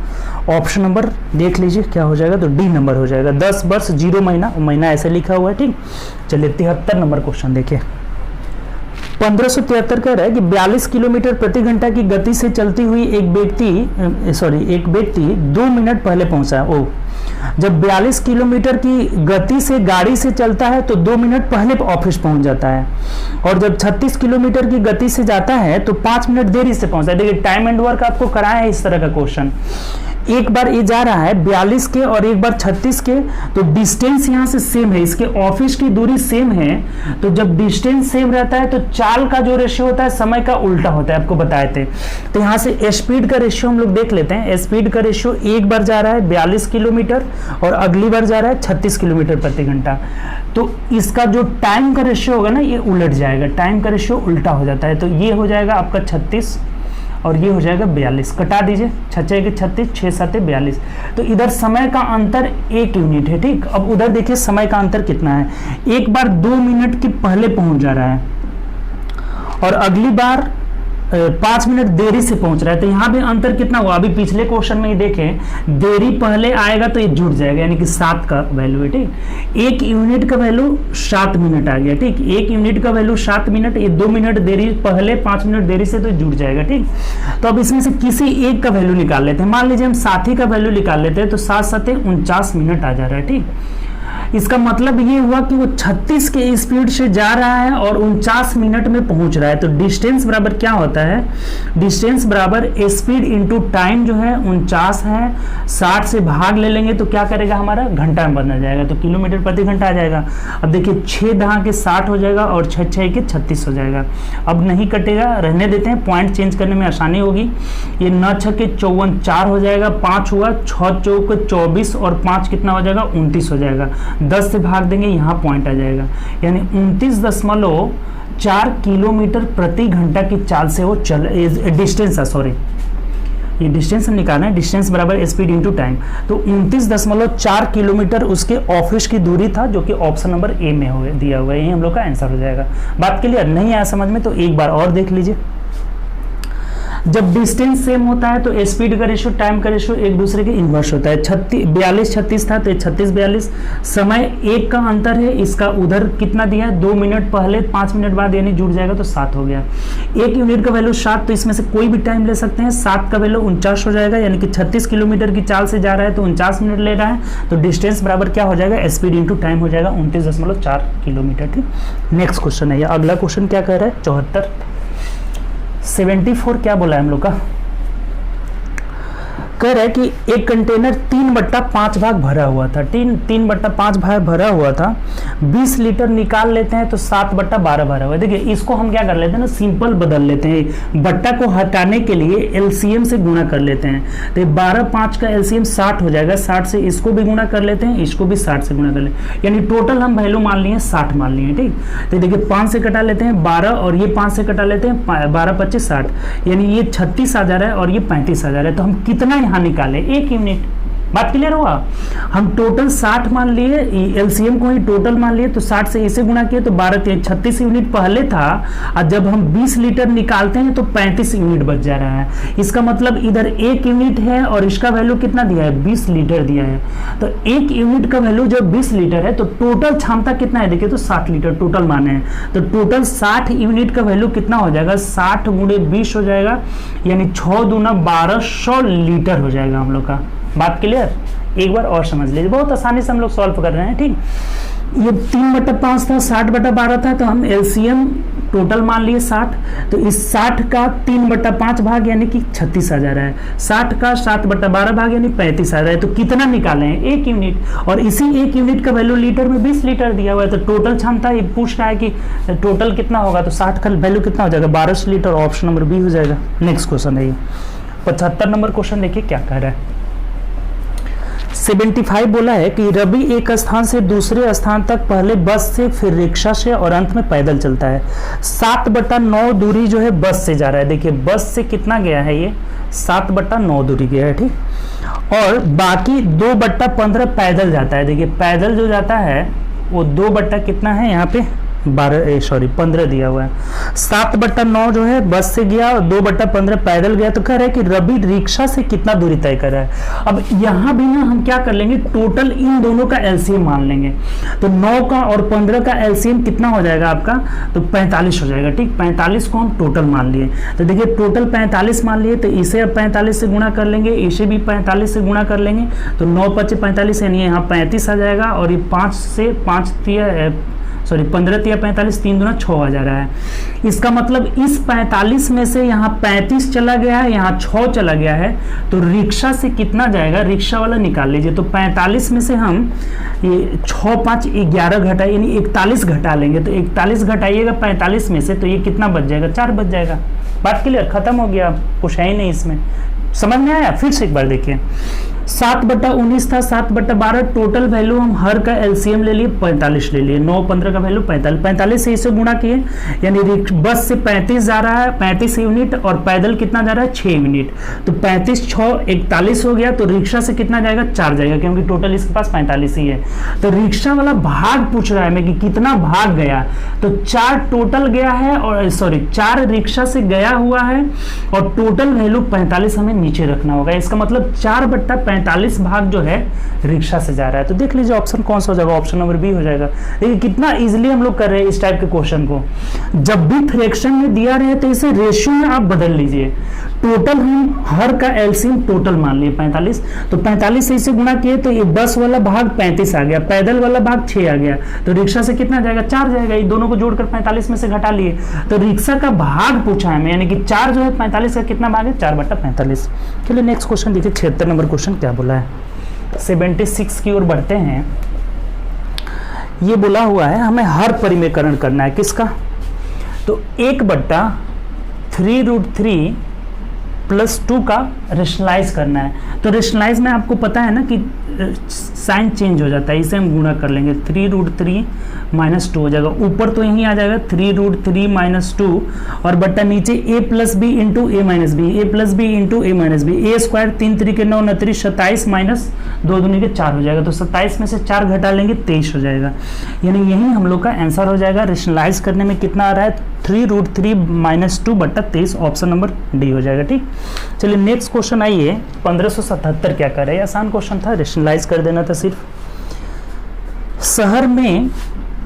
ऑप्शन नंबर देख लीजिए क्या हो जाएगा, तो डी नंबर हो जाएगा। 10 वर्ष 0 महीना, महीना ऐसे लिखा हुआ है। ठीक, चलिए 73 नंबर क्वेश्चन देखिए। 1573 कह रहा है कि 42 किलोमीटर प्रति घंटा की गति से चलती हुई एक व्यक्ति 2 मिनट पहले पहुंचा है। ओ, जब 42 किलोमीटर की गति से गाड़ी से चलता है तो 2 मिनट पहले ऑफिस पहुंच जाता है, और जब 36 किलोमीटर की गति से जाता है तो 5 मिनट देरी से पहुंचता है। देखिए टाइम एंड वर्क आपको कराया है इस तरह का क्वेश्चन। एक बार ये जा रहा है 42 के और एक बार 36 के, तो डिस्टेंस यहाँ से सेम है, इसके ऑफिस की दूरी सेम है। तो जब डिस्टेंस सेम रहता है तो चाल का जो रेशियो होता है समय का उल्टा होता है, आपको बताए थे। तो यहाँ से स्पीड का रेशियो हम लोग देख लेते हैं। स्पीड का रेशियो एक बार जा रहा है 42 किलोमीटर और अगली बार जा रहा है 36 किलोमीटर प्रति घंटा, तो इसका जो टाइम का रेशियो होगा ना ये उलट जाएगा, टाइम का रेशियो उल्टा हो जाता है। तो ये हो जाएगा आपका 36 और ये हो जाएगा 42, कटा दीजिए, 6 के 36, 6 7 42। तो इधर समय का अंतर 1 यूनिट है, ठीक। अब उधर देखिए समय का अंतर कितना है, एक बार 2 मिनट के पहले पहुंच जा रहा है और अगली बार 5 मिनट देरी से पहुंच रहा है। तो यहाँ भी अंतर कितना हुआ, अभी पिछले क्वेश्चन में ही देखें, देरी पहले आएगा तो ये जुड़ जाएगा, यानी कि 7 का वैल्यू है, ठीक। 1 यूनिट का वैल्यू 7 मिनट आ गया, ठीक। 1 यूनिट का वैल्यू 7 मिनट, ये 2 मिनट देरी पहले, 5 मिनट देरी से तो जुड़ जाएगा, ठीक। तो अब इसमें से किसी एक का वैल्यू निकाल लेते हैं। मान लीजिए हम साथी का वैल्यू निकाल लेते हैं, तो 7 7 49 मिनट आ जा रहा है, ठीक। इसका मतलब ये हुआ कि वो 36 के स्पीड से जा रहा है और 49 मिनट में पहुंच रहा है। तो डिस्टेंस बराबर क्या होता है, डिस्टेंस बराबर स्पीड इंटू टाइम जो है 49 है, 60 से भाग ले लेंगे तो क्या करेगा, हमारा घंटा में बदल जाएगा, तो किलोमीटर प्रति घंटा आ जाएगा। अब देखिए 6 दहा के 60 हो जाएगा और 6 6 के 36 हो जाएगा। अब नहीं कटेगा, रहने देते हैं, पॉइंट चेंज करने में आसानी होगी। ये 9 6 के 54, 4 हो जाएगा, 5 हुआ, 6 चौक 24 और 5 कितना हो जाएगा, 29 हो जाएगा। 10 से भाग देंगे, यहाँ पॉइंट आ जाएगा, यानी 29.4 किलोमीटर प्रति घंटा की चाल से वो चल, डिस्टेंस है, सॉरी ये डिस्टेंस हम निकालना है, डिस्टेंस बराबर स्पीड इंटू टाइम। तो 29.4 किलोमीटर उसके ऑफिस की दूरी था, जो कि ऑप्शन नंबर ए में दिया हुआ है, यही हम लोग का आंसर हो जाएगा। बात क्लियर, नहीं आया समझ में तो एक बार और देख लीजिए। जब डिस्टेंस सेम होता है तो स्पीड का रेशियो टाइम का रेशियो एक दूसरे के इन्वर्स होता है। 42 36 था तो 36 42, समय 1 का अंतर है, इसका उधर कितना दिया है, 2 मिनट पहले 5 मिनट बाद, यानी जुड़ जाएगा तो 7 हो गया। 1 यूनिट का वैल्यू 7, तो इसमें से कोई भी टाइम ले सकते हैं। 7 का वैल्यू 49 हो जाएगा, यानी कि 36 किलोमीटर की चाल से जा रहा है तो 49 मिनट ले रहा है, तो डिस्टेंस बराबर क्या हो जाएगा, स्पीड इंटू टाइम हो जाएगा 29.4 किलोमीटर, ठीक। नेक्स्ट क्वेश्चन है, अगला क्वेश्चन क्या कह रहा है, 74 74 क्या बोला है हम लोग का, कह रहा है कि एक कंटेनर 3/5 भाग भरा हुआ था, 3/5 भाग भरा हुआ था, 20 लीटर निकाल लेते हैं तो 7/12 भरा हुआ है। देखिए इसको हम क्या कर लेते हैं ना, सिंपल बदल लेते हैं, बट्टा को हटाने के लिए एलसीएम से गुणा कर लेते हैं। तो 12 5 का एलसीएम 60 हो जाएगा, 60 से इसको भी गुणा कर लेते हैं, इसको भी 60 से गुणा कर लेते हैं, यानी टोटल हम वैल्यू मान लिए 60 मान लिए, ठीक। तो देखिए 5 से कटा लेते हैं 12 और ये 5 से कटा लेते हैं 12 25 60, यानी ये 36 आ जा रहा है और ये 35 आ जा रहा है। तो हम कितना यहाँ निकाले, 1 यूनिट। बात क्लियर हुआ, हम टोटल 60 मान लिए, एलसीएम को ही टोटल मान लिए, तो 60 से इसे गुणा किए तो 12 36 यूनिट पहले था, और जब हम 20 लीटर निकालते हैं तो 35 यूनिट बच जा रहा है। इसका मतलब इधर 1 यूनिट है और इसका वैल्यू कितना दिया है, 20 लीटर दिया है। तो 1 यूनिट का वैल्यू जब 20 लीटर है तो टोटल क्षमता कितना है, देखिए तो 60 लीटर टोटल माने हैं, तो टोटल 60 यूनिट का वैल्यू कितना हो जाएगा, 60 × 20 हो जाएगा, यानी 6 दूना 1200 लीटर हो जाएगा हम लोग का। बात क्लियर, एक बार और समझ लीजिए, बहुत आसानी से हम लोग सॉल्व कर रहे हैं, ठीक। ये 3/5 था, 60/12 था, तो हम एलसीएम टोटल मान लिए 60, तो इस 60 का 3/5 भाग यानी कि 36 आ जा रहा है, 60 का 7/12 भाग यानी 35 आ रहा है। तो कितना निकाले हैं, 1 यूनिट, और इसी 1 यूनिट का वैल्यू लीटर में 20 लीटर दिया हुआ है। तो टोटल क्षमता ये पूछ रहा है कि टोटल कितना होगा, तो 60 का वैल्यू कितना हो जाएगा, 1200 लीटर, ऑप्शन नंबर बी हो जाएगा। नेक्स्ट क्वेश्चन है ये 75 नंबर क्वेश्चन, देखिए क्या कह रहा है। 75 बोला है कि रवि एक स्थान से दूसरे स्थान तक पहले बस से, फिर रिक्शा से और अंत में पैदल चलता है। 7/9 दूरी जो है बस से जा रहा है। देखिए बस से कितना गया है, ये 7/9 दूरी गया है, ठीक। और बाकी 2/15 पैदल जाता है। देखिए पैदल जो जाता है वो 2 कितना है यहाँ पे 15 दिया हुआ है। 7/9 जो है बस से गया और 2/15 पैदल गया। तो कह रहा है कि रवि रिक्शा से कितना दूरी तय कर रहा है। अब यहाँ भी ना हम क्या कर लेंगे, टोटल इन दोनों का एलसीएम मान लेंगे। तो 9 का और 15 का एलसीएम कितना हो जाएगा आपका, तो 45 हो जाएगा, ठीक। 45 को हम टोटल मान लिए। तो देखिए टोटल 45 मान लिए, तो इसे अब 45 से गुणा कर लेंगे, इसे भी 45 से गुणा कर लेंगे, तो 9 5 45 यानी यहाँ 35 आ जाएगा। और ये 5 से 5 15 × 45 3 दूना 6 आ जा रहा है। इसका मतलब इस 45 में से यहाँ 35 चला गया है, यहाँ 6 चला गया है, तो रिक्शा से कितना जाएगा, रिक्शा वाला निकाल लीजिए। तो 45 में से हम ये 6 5 11 घटा, यानी 41 घटा लेंगे। तो 41 घटाइएगा 45 में से, तो ये कितना बच जाएगा, 4 बच जाएगा। बात क्लियर, खत्म हो गया, कुछ है ही नहीं इसमें। समझ में आया, फिर से एक बार देखिए। 7/19 था, 7/12, टोटल वैल्यू हम हर का एलसीएम ले लिए 45 ले लिए, 9 15 का वैल्यू 45, 45 से इसे गुणा किए, यानी बस से 35 जा रहा है 35 यूनिट और पैदल कितना जा रहा है 6 यूनिट, तो 35 6 41 हो गया, तो रिक्शा से कितना जाएगा 4 जाएगा, क्योंकि टोटल इसके पास 45 ही है। तो रिक्शा वाला भाग पूछ रहा है मैं कि कितना भाग गया, तो 4 टोटल गया है, और सॉरी 4 रिक्शा से गया हुआ है और टोटल वैल्यू 45 हमें नीचे रखना होगा, इसका मतलब 4/45 भाग जो है रिक्शा से जा रहा है। तो देख लीजिए ऑप्शन कौन सा हो जाएगा, ऑप्शन नंबर बी हो जाएगा। देखिए कितना इजीली हम लोग कर रहे हैं इस टाइप के क्वेश्चन को। जब भी फ्रैक्शन में दिया रहे तो इसे रेशियो में आप बदल लीजिए। टोटल हम हर का एलसीएम टोटल मान लिए 45, तो 45 से इसे गुणा किए तो ये बस वाला भाग 35 आ गया, पैदल वाला भाग 6 आ गया, तो रिक्शा से कितना जाएगा 4 जाएगा, ये दोनों को जोड़कर 45 में से घटा लिए, तो रिक्शा का भाग पूछा है हमें, यानी कि 4 जो है 45 का कितना भाग है 4/45। चलिए नेक्स्ट क्वेश्चन देखिए, 76 नंबर क्वेश्चन क्या बोला है। 76 की ओर बढ़ते हैं। ये बोला हुआ है हमें हर परिमेयकरण करना है, किसका, तो 1/3√3 + 2 का रेशनलाइज करना है। तो रेशनलाइज में आपको पता है ना कि साइन चेंज हो जाता है, इसे हम गुणा कर लेंगे, 3√3 - 2 हो जाएगा, ऊपर तो यही आ जाएगा 3√3 - 2 और बट्टा नीचे a + b × a - b, a + b × a - b, a square 3 3 के 9 9 3 27 - 2 दूनी के 4 हो जाएगा, तो 27 में से 4 घटा लेंगे 23 हो जाएगा, यानी यही हम लोग का आंसर हो जाएगा। रेशनलाइज करने में कितना आ रहा है 3√3 - 2/23, ऑप्शन नंबर डी हो जाएगा। ठीक, चलिए नेक्स्ट क्वेश्चन आइए। 1577 क्या कर रहे हैं, आसान क्वेश्चन था, रेशनलाइज कर देना था सिर्फ। शहर में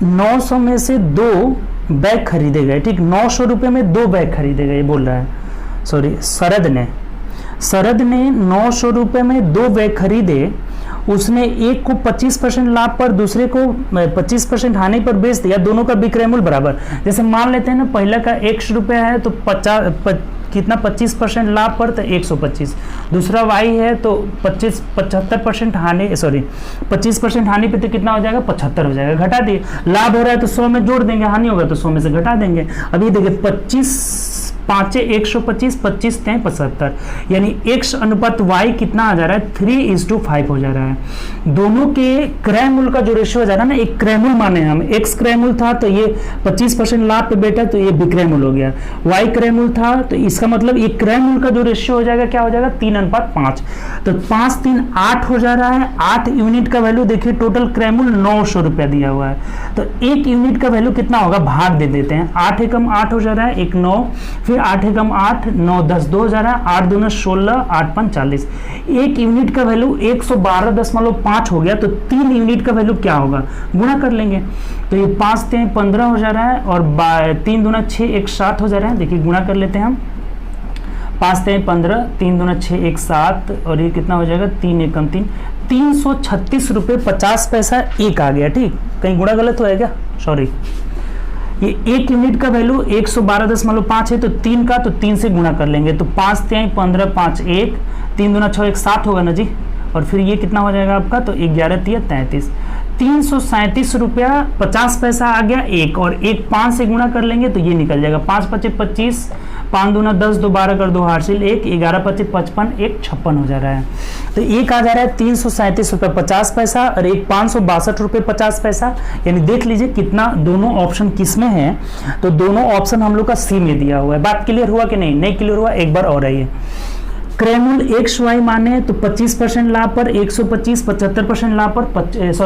900 में से 2 बैग खरीदे गए, ठीक, 900 रुपये में 2 बैग खरीदे गए बोल रहा है, सॉरी शरद ने 900 रुपये में 2 बैग खरीदे, उसने एक को 25% लाभ पर दूसरे को 25% हानि पर बेच दिया, दोनों का विक्रय मूल्य बराबर। जैसे मान लेते हैं ना, पहला का 100 रुपया है तो 25% लाभ पर तो 125, दूसरा वाई है तो 75% हानि, सॉरी 25% हानि पे तो कितना हो जाएगा 75 हो जाएगा, घटा दिए, लाभ हो रहा है तो 100 में जोड़ देंगे, हानि होगा तो 100 में से घटा देंगे। अभी देखिए 25 5 125, 25 3 75, यानी x अनुपात y कितना आ जा रहा है 3:5 हो जा रहा है। दोनों के क्रय मूल्य का जो रेशियो हो जा रहा है ना, एक क्रय मूल्य माने हम, x क्रय मूल्य था तो ये 25% लाभ पे बैठा तो ये विक्रय मूल्य हो गया, y क्रय मूल्य था तो इसका मतलब ये क्रय मूल्य का जो रेशियो हो जाएगा क्या हो जाएगा 3:5, तो 5 3 8 हो जा रहा है। 8 यूनिट का वैल्यू देखिए, टोटल क्रय मूल्य 900 रुपया दिया हुआ है, तो 1 यूनिट का वैल्यू कितना होगा, भाग दे देते हैं, 8 एकम 8 हो जा रहा है, 1 9, फिर 8 एकम 8 9 10 2 हो जा रहा है, 8 दूना 16, 8 5 40, 1 यूनिट का वैल्यू 112.5 हो गया, तो 3 यूनिट का वैल्यू क्या होगा, गुणा कर लेंगे, तो ये 5 3 15 हो जा रहा है और 3 दूना 6 1 7 हो जा रहा है। देखिए गुणा कर लेते हैं हम, 5 3 15, 3 दूना 6 1 7 और ये कितना हो जाएगा 3 एकम 3, 336 रुपये 50 पैसा एक आ गया। ठीक, कहीं गुणा गलत हुआ है क्या, सॉरी, ये 1 यूनिट का वैल्यू 112.5 है, तो 3 का तो 3 से गुणा कर लेंगे, तो 5 3 15 5 1, 3 दूना 6 1 7 होगा ना जी, और फिर ये कितना हो जाएगा आपका, तो 11 3 33, 337 रुपया 50 पैसा आ गया एक, और एक 5 से गुणा कर लेंगे तो ये निकल जाएगा, 5 5 25, 5 दूना 10 2 12 कर दो हासिल 1, 11 25 55, 1 56 हो जा रहा है, तो एक आ जा रहा है 337 रुपये 50 पैसा और एक 562 रुपये 50 पैसा, यानी देख लीजिए कितना दोनों ऑप्शन किस में है, तो दोनों ऑप्शन हम लोग का सी में दिया हुआ है। बात क्लियर हुआ कि नहीं क्लियर हुआ, एक बार और आइए। क्रय मूल्य एक्स वाई माने तो 25% लाभ पर 125, 75% लाभ पर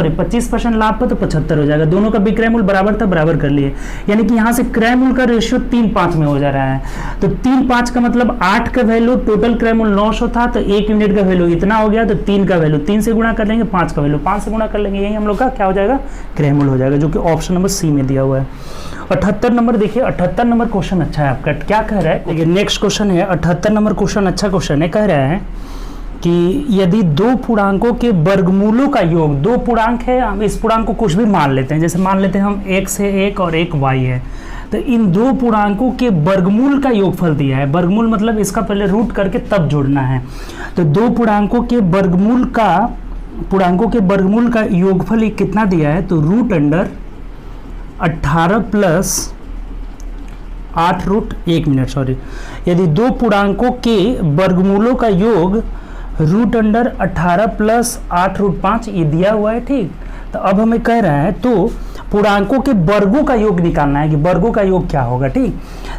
25% लाभ पर तो 75 हो जाएगा, दोनों का विक्रय मूल्य बराबर था, बराबर कर लिए, यानी कि यहाँ से क्रय मूल्य का रेशियो 3:5 में हो जा रहा है, तो 3:5 का मतलब 8 का वैल्यू, टोटल क्रय मूल्य 900 था तो 1 यूनिट का वैल्यू इतना हो गया, तो 3 का वैल्यू 3 से गुणा कर लेंगे, 5 का वैल्यू 5 से गुणा कर लेंगे, यही हम लोग का क्या हो जाएगा क्रय मूल्य हो जाएगा, जो कि ऑप्शन नंबर सी में दिया हुआ है। 78 नंबर देखिए, 78 नंबर क्वेश्चन अच्छा है आपका, क्या कह रहा है, देखिए नेक्स्ट क्वेश्चन है 78 नंबर क्वेश्चन, अच्छा क्वेश्चन है, कह रहा है कि यदि 2 पूर्णांकों के वर्गमूलों का योग, 2 पूर्णांक है, हम इस पूर्णांक को कुछ भी मान लेते हैं, जैसे मान लेते हैं हम x है 1 और 1 y है, तो इन 2 पूर्णांकों के वर्गमूल का योगफल दिया है, वर्गमूल मतलब इसका पहले रूट करके तब जोड़ना है, तो 2 पूर्णांकों के वर्गमूल का योगफल कितना दिया है, तो √18 + 8 √1 मिनट, सॉरी, यदि 2 पूर्णांकों के वर्गमूलों का योग रूट अंडर 18 प्लस 8 रूट 5 ये दिया हुआ है, ठीक। तो अब हमें कह रहा है तो पूर्णांकों के वर्गों का योग निकालना है कि वर्गों का योग क्या होगा, ठीक।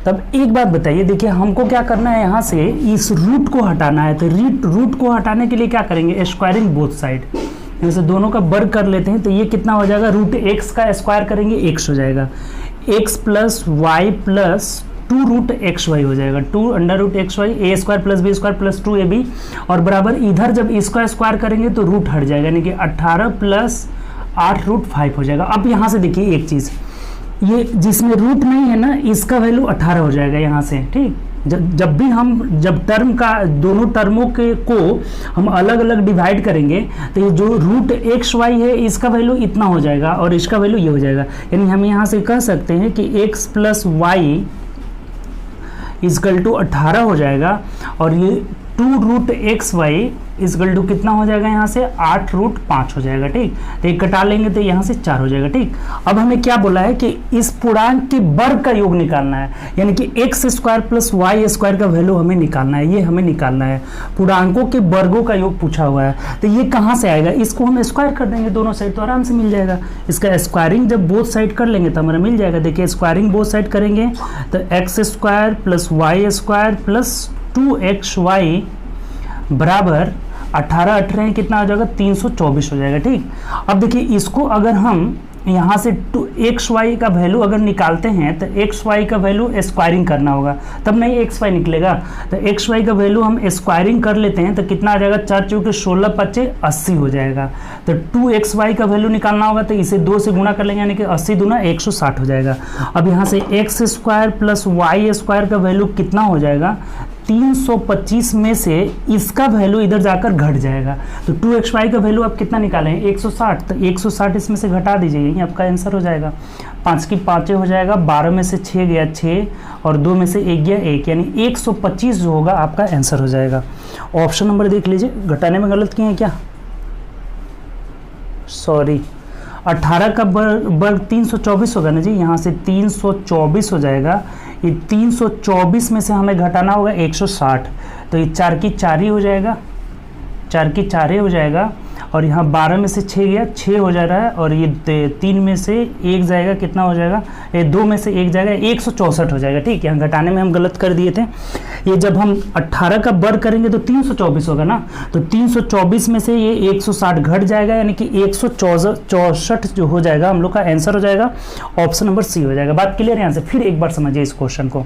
तब एक बात बताइए, देखिए हमको क्या करना है, यहाँ से इस रूट को हटाना है। तो रूट को हटाने के लिए क्या करेंगे, स्क्वायरिंग बोथ साइड, जैसे दोनों का वर्ग कर लेते हैं। तो ये कितना हो जाएगा, रूट एक्स का स्क्वायर करेंगे एक्स हो जाएगा, X plus Y plus 2 root X Y हो जाएगा, 2 under root X Y, A square plus B square plus 2 A B, और बराबर इधर जब इसका स्क्वायर करेंगे तो रूट हट जाएगा, यानी कि 18 प्लस 8 रूट 5 हो जाएगा। अब यहाँ से देखिए एक चीज़, ये जिसमें रूट नहीं है ना, इसका वैल्यू 18 हो जाएगा यहाँ से, ठीक। जब टर्म का दोनों टर्मों के को हम अलग अलग डिवाइड करेंगे तो ये जो रूट एक्स वाई है इसका वैल्यू इतना हो जाएगा और इसका वैल्यू ये हो जाएगा। यानी हम यहाँ से कह सकते हैं कि X plus Y equal to 18 हो जाएगा, और ये 2 root X Y equal to कितना हो जाएगा, यहाँ से 8 रूट 5 हो जाएगा, ठीक। तो एक कटा लेंगे तो यहाँ से 4 हो जाएगा, ठीक। अब हमें क्या बोला है कि इस पूर्णांक के वर्ग का योग निकालना है, यानी कि X square plus Y square का वैल्यू हमें निकालना है, ये हमें निकालना है। पूर्णांकों के वर्गों का योग पूछा हुआ है, तो ये कहाँ से आएगा, इसको हम स्क्वायर कर देंगे दोनों साइड तो आराम से मिल जाएगा। इसका स्क्वायरिंग जब बोथ साइड कर लेंगे तो हमारा मिल जाएगा। देखिए स्क्वायरिंग बोथ साइड करेंगे तो X square plus Y square plus 2xy बराबर 18 कितना हो जाएगा, 324 हो जाएगा, ठीक। अब देखिए इसको अगर हम यहाँ से xy का वैल्यू अगर निकालते हैं तो xy का वैल्यू स्क्वायरिंग करना होगा, तब नहीं xy निकलेगा। तो xy का वैल्यू हम स्क्वायरिंग कर लेते हैं तो कितना आ जाएगा, 4 चौके 16 पच्चे 80 हो जाएगा। तो 2xy का वैल्यू निकालना होगा तो इसे 2 से गुणा कर लेंगे, यानी कि 80 दूना 160 हो जाएगा। अब यहाँ से X square plus Y square का वैल्यू कितना हो जाएगा, 325 में से इसका वैल्यू इधर जाकर घट जाएगा। तो 2xy का वैल्यू आप कितना निकालें, 160, तो 160 इसमें से घटा दीजिए, यही आपका आंसर हो जाएगा। 5 की 5 हो जाएगा, 12 में से 6 गया 6 और 2 में से 1 गया 1, यानी 125 जो होगा आपका आंसर हो जाएगा। ऑप्शन नंबर देख लीजिए, घटाने में गलत किए हैं क्या, सॉरी 18 का वर्ग 324 होगा ना जी, यहाँ से 324 हो जाएगा। ये 324 में से हमें घटाना होगा 160, तो ये 4 की 4 ही हो जाएगा, 4 की 4 ही हो जाएगा। और यहाँ 12 में से 6 गया 6 हो जा रहा है, और ये 3 में से 1 जाएगा, कितना हो जाएगा, ये 2 में से 1 जाएगा, 164 हो जाएगा, ठीक। यहाँ घटाने में हम गलत कर दिए थे। ये जब हम 18 का वर्ग करेंगे तो 324 होगा ना, तो 324 में से ये 160 घट जाएगा, यानी कि 164 जो हो जाएगा हम लोग का आंसर हो जाएगा। ऑप्शन नंबर सी हो जाएगा। बात क्लियर है। यहाँ से फिर एक बार समझिए इस क्वेश्चन को।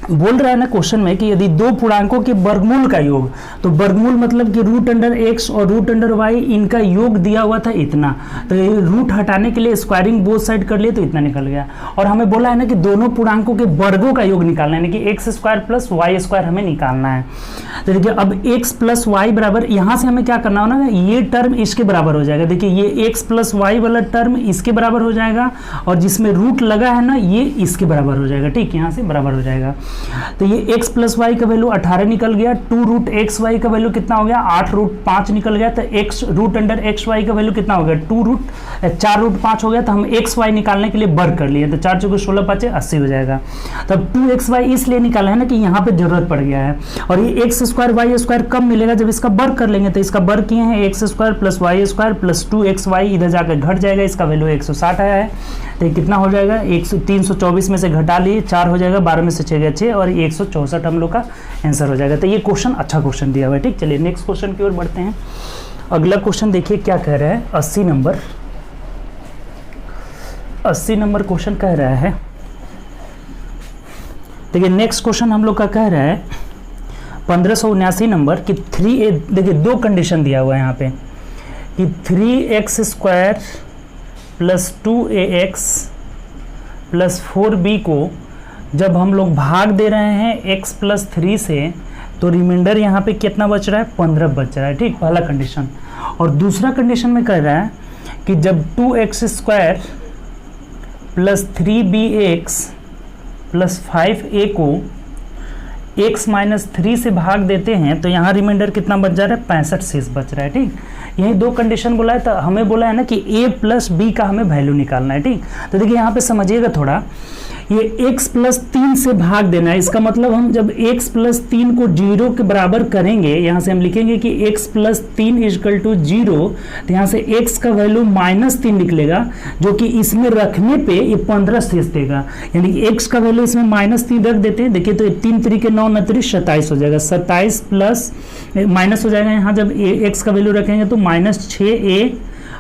बोल रहा है ना क्वेश्चन में कि यदि दो पूर्णांकों के वर्गमूल का योग, तो वर्गमूल मतलब कि रूट अंडर एक्स और रूट अंडर वाई, इनका योग दिया हुआ था इतना, तो ये रूट हटाने के लिए स्क्वायरिंग बोथ साइड कर लिए तो इतना निकल गया। और हमें बोला है ना कि दोनों पूर्णांकों के वर्गों का योग निकालना है, यानी कि X square plus Y square हमें निकालना है। तो देखिए अब एक्स प्लस वाई बराबर, यहाँ से हमें क्या करना हो ना, ये टर्म इसके बराबर हो जाएगा। देखिए ये एक्स प्लस वाई वाला टर्म इसके बराबर हो जाएगा, और जिसमें रूट लगा है ना ये इसके बराबर हो जाएगा, ठीक, यहाँ से बराबर हो जाएगा। तो ये x प्लस वाई का वैल्यू 18 निकल गया, 2 रूट एक्स वाई का वैल्यू कितना हो गया, 8 रूट 5 निकल गया। तो x root under X Y का वैल्यू कितना हो गया, 4 रूट 5 हो गया। तो हम एक्स वाई निकालने के लिए वर्ग कर लिए, तो 4 चौके 16 5 80 हो जाएगा। तब 2xy इसलिए निकाला है ना कि यहाँ पे जरूरत पड़ गया है। और ये एक्स स्क्वायर वाई स्क्वायर कब मिलेगा, जब इसका वर्ग कर लेंगे। तो इसका वर्ग किए हैं X square plus Y square plus 2xy, इधर जाकर घट जाएगा, इसका वैल्यू 160 आया है। तो कितना हो जाएगा, 324 में से घटा लिए 4 हो जाएगा, 12 में से 6 गया 6 और 164 हम लोग का आंसर हो जाएगा। तो ये क्वेश्चन अच्छा क्वेश्चन दिया हुआ है, ठीक। चलिए नेक्स्ट क्वेश्चन की ओर बढ़ते हैं। अगला क्वेश्चन देखिए क्या कह रहा है, 80 नंबर क्वेश्चन कह रहा है। देखिए नेक्स्ट क्वेश्चन हम लोग का कह रहा है 1579 नंबर कि 3a, देखिए दो कंडीशन दिया हुआ है यहाँ पे कि 3x square plus 2ax plus 4b को जब हम लोग भाग दे रहे हैं x प्लस 3 से, तो रिमाइंडर यहाँ पे कितना बच रहा है, 15 बच रहा है, ठीक, पहला कंडीशन। और दूसरा कंडीशन में कह रहा है कि जब 2x square plus 3bx plus 5a को x माइनस 3 से भाग देते हैं तो यहाँ रिमाइंडर कितना बच जा रहा है, 65 शेष बच रहा है, ठीक। यही दो कंडीशन बोला है। तो हमें बोला है ना कि a प्लस b का हमें वैल्यू निकालना है, ठीक। तो देखिए यहाँ पे समझिएगा थोड़ा ये x प्लस 3 से भाग देना है। इसका मतलब हम जब x प्लस 3 को 0 के बराबर करेंगे, यहाँ से हम लिखेंगे कि x प्लस 3 इजकल टू 0, तो यहाँ से x का वैल्यू -3 निकलेगा, जो कि इसमें रखने पे ये 15 शेष देगा। यानी कि x का वैल्यू इसमें -3 रख देते हैं। देखिए तो 3 3 9 9 27 हो जाएगा। 27 प्लस माइनस हो जाएगा, यहाँ जब x का वैल्यू रखेंगे तो -6a,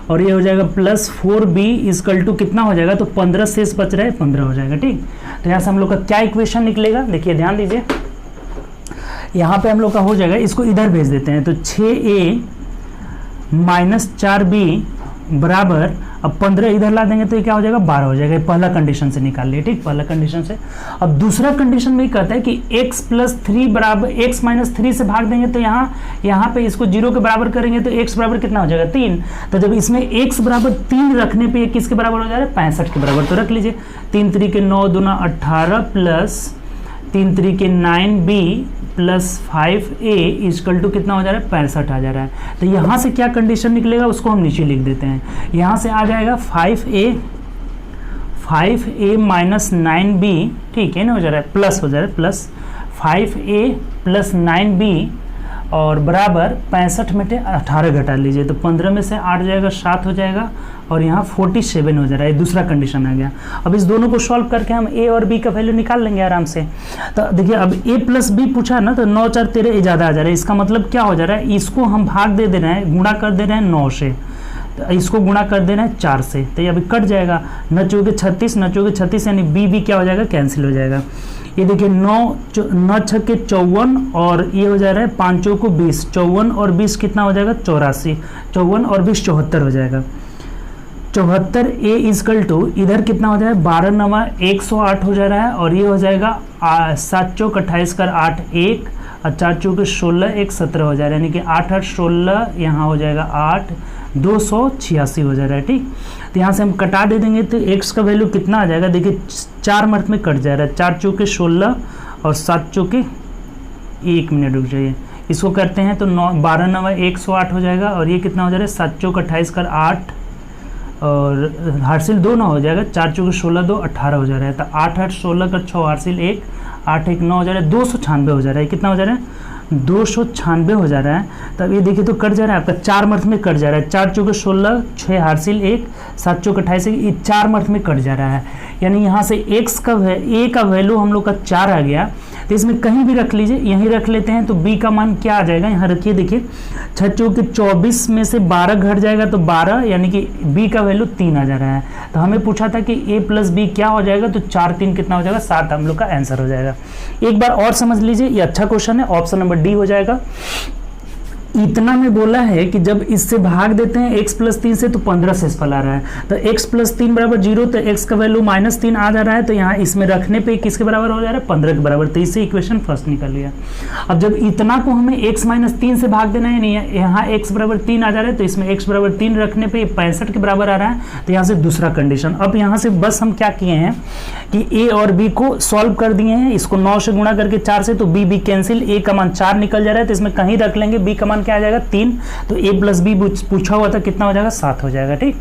और ये हो जाएगा +4b इजकल टू कितना हो जाएगा, तो 15 शेष बच रहा है, 15 हो जाएगा। ठीक, तो यहाँ से हम लोग का क्या इक्वेशन निकलेगा, देखिए ध्यान दीजिए, यहाँ पे हम लोग का हो जाएगा, इसको इधर भेज देते हैं, तो 6a - 4b बराबर, अब 15 इधर ला देंगे तो ये क्या हो जाएगा, 12 हो जाएगा। पहला कंडीशन से निकाल लिया। ठीक, पहला कंडीशन से। अब दूसरा कंडीशन में कहता है कि x प्लस 3 बराबर x माइनस 3 से भाग देंगे, तो यहाँ पे इसको 0 के बराबर करेंगे तो x बराबर कितना हो जाएगा, 3। तो जब इसमें x बराबर 3 रखने पे ये किसके बराबर हो जा रहा है, 65 के बराबर। तो रख लीजिए 3 3 9 दूना 18 plus 3 3 9b plus 5a is equal to कितना हो जा रहा है, 65 आ जा रहा है। तो यहाँ से क्या कंडीशन निकलेगा उसको हम नीचे लिख देते हैं। यहाँ से आ जाएगा 5a माइनस 9b, ठीक है ना, हो जा रहा है, प्लस हो जा रहा है, प्लस 5a प्लस 9b और बराबर 65 में से 18 घटा लीजिए, तो 15 में से 8 जाएगा, 7 हो जाएगा, और यहाँ 47 हो जा रहा है। दूसरा कंडीशन आ गया। अब इस दोनों को सॉल्व करके हम a और b का वैल्यू निकाल लेंगे आराम से। तो देखिए अब a प्लस b पूछा ना, तो 9 4 13 ज़्यादा आ जा रहा है। इसका मतलब क्या हो जा रहा है, इसको हम भाग दे रहे हैं, गुणा कर दे रहे हैं 9 से, तो इसको गुणा कर देना है 4 से, तो ये अभी कट जाएगा, 9 चौके 36, 9 चौके 36, यानी b क्या हो जाएगा, कैंसिल हो जाएगा। ये देखिए 9 छक्के 54, और ये हो जा रहा है 5 चौको 20, 54 और 20 कितना हो जाएगा, 84, 54 और 20 74 हो जाएगा। 74a इजकल टू इधर कितना हो जाएगा, 12 9 108 हो जा रहा है, और ये हो जाएगा 7 चौक 28 कर 8 1, और 4 चौके 16 1 17 हो जा रहा है, यानी कि 8 8 16, यहाँ हो जाएगा 8 286 हो जा रहा है। ठीक, तो यहाँ से हम कटा दे देंगे तो x का वैल्यू कितना आ जाएगा, देखिए 4 मर्थ में कट जा रहा है, 4 चौके 16 और 7 चौके 1 मिनट रुक जाइए, इसको करते हैं तो 12 9 108 हो जाएगा, और ये कितना हो जा रहा है, 7 चौक 28 कर 8 और हासिल 2 9 हो जाएगा, 4 चौके 16 2 18 हो जा रहा है, तो 8 8 16 कर 6 हासिल 1 8 1 9 हो जा रहा है, 296 हो जा रहा है। कितना हो जा रहा है, 296 हो जा रहा है। तब ये देखिए तो कट जा रहा है आपका, 4 मर्थ में कट जा रहा है, 4 चौके 16 6 हासिल 1 7 चौके 28, ये 4 मर्थ में कट जा रहा है, यानी यहाँ से x का a का वैल्यू हम लोग का 4 आ गया। तो इसमें कहीं भी रख लीजिए, यहीं रख लेते हैं, तो b का मान क्या आ जाएगा, यहाँ रखिए, देखिए 6 चौके 24 में से 12 घट जाएगा तो 12, यानी कि b का वैल्यू 3 आ जा रहा है। तो हमें पूछा था कि a प्लस b क्या हो जाएगा, तो 4 3 कितना हो जाएगा, 7 हम लोग का आंसर हो जाएगा। एक बार और समझ लीजिए, ये अच्छा क्वेश्चन है, ऑप्शन नंबर डी हो जाएगा। इतना में बोला है कि जब इससे भाग देते हैं x प्लस 3 से तो 15 शेष फल आ रहा है, तो x प्लस 3 बराबर 0, तो x का वैल्यू -3 आ जा रहा है, तो यहाँ इसमें रखने पे किसके बराबर हो जा रहा है, 15 के बराबर। तो इससे इक्वेशन फर्स्ट निकल गया। अब जब इतना को हमें x माइनस 3 से भाग देना है, नहीं यहाँ x बराबर 3 आ जा रहा है, तो इसमें x बराबर 3 रखने पे 65 के बराबर आ रहा है, तो यहाँ से दूसरा कंडीशन। अब यहाँ से बस हम क्या किए हैं कि a और b को सॉल्व कर दिए हैं, इसको 9 से गुणा करके 4 से, तो b कैंसिल, a का मान 4 निकल जा रहा है, तो इसमें कहीं रख लेंगे, b का मान क्या आ जाएगा, 3, तो a प्लस b पूछा हुआ था, कितना हो जाएगा, 7 हो जाएगा। ठीक,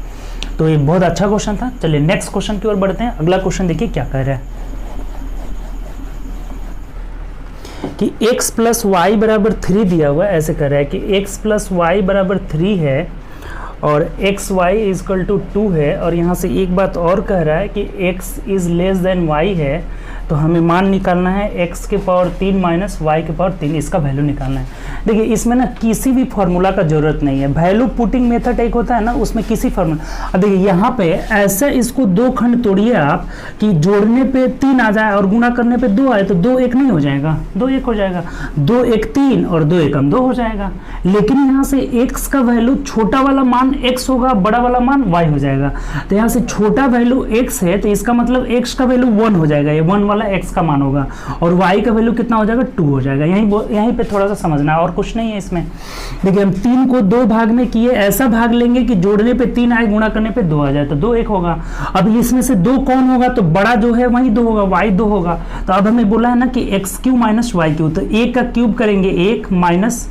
तो ये बहुत अच्छा क्वेश्चन था। चलिए नेक्स्ट क्वेश्चन की ओर बढ़ते हैं। अगला क्वेश्चन देखिए क्या कह रहा है कि x प्लस वाई बराबर 3 दिया हुआ है, ऐसे कह रहा है कि x प्लस वाई बराबर 3 है और एक्स वाई इजकल टू 2 है, और यहाँ से एक बात और कह रहा है कि x is less than y है, तो हमें मान निकालना है x के पावर 3 माइनस y के पावर 3, इसका वैल्यू निकालना है। देखिए इसमें ना किसी भी फॉर्मूला का जरूरत नहीं है, वैल्यू पुटिंग मेथड एक होता है ना, उसमें किसी फॉर्मूला। अब देखिए यहाँ पे ऐसे इसको 2 खंड तोड़िए आप कि जोड़ने पे 3 आ जाए और गुणा करने पे 2 आए, तो 2 1 नहीं हो जाएगा, 2 1 हो जाएगा, 2 1 3 और 2 1 2 हो जाएगा। लेकिन यहाँ से x का वैल्यू छोटा वाला मान x होगा, बड़ा वाला मान y हो जाएगा। तो यहाँ से छोटा वैल्यू x है, तो इसका मतलब x का वैल्यू 1 हो जाएगा, ये 1 वाला x का मान होगा, और y का वैल्यू कितना हो जाएगा, 2 हो जाएगा। यहीं पे थोड़ा सा समझना है, और कुछ नहीं है इसमें। देखिए हम 3 को 2 भाग में किए, ऐसा भाग लेंगे कि जोड़ने पे 3 आए, गुणा करने पे 2 आ जाए, तो 2 1 होगा। अब इसमें से 2 कौन होगा, तो बड़ा जो है वही 2 होगा, y 2 होगा। तो अब हमें बोला है ना कि x Q minus Y Q, तो 1 का क्यूब करेंगे 1 माइनस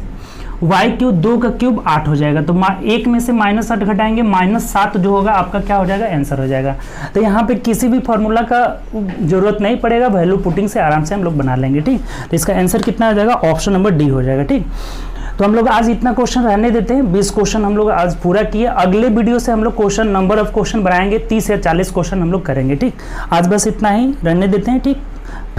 वाई क्यूब 2 का क्यूब 8 हो जाएगा, तो 1 में से -8 घटाएंगे, -7 जो होगा आपका क्या हो जाएगा, आंसर हो जाएगा। तो यहाँ पे किसी भी फॉर्मूला का जरूरत नहीं पड़ेगा, वैल्यू पुटिंग से आराम से हम लोग बना लेंगे, ठीक। तो इसका आंसर कितना हो जाएगा, ऑप्शन नंबर डी हो जाएगा, ठीक। तो हम लोग आज इतना क्वेश्चन रहने देते हैं, 20 क्वेश्चन हम लोग आज पूरा किए। अगले वीडियो से हम लोग क्वेश्चन नंबर ऑफ क्वेश्चन बनाएंगे, 30 या 40 क्वेश्चन हम लोग करेंगे, ठीक। आज बस इतना ही रहने देते हैं, ठीक।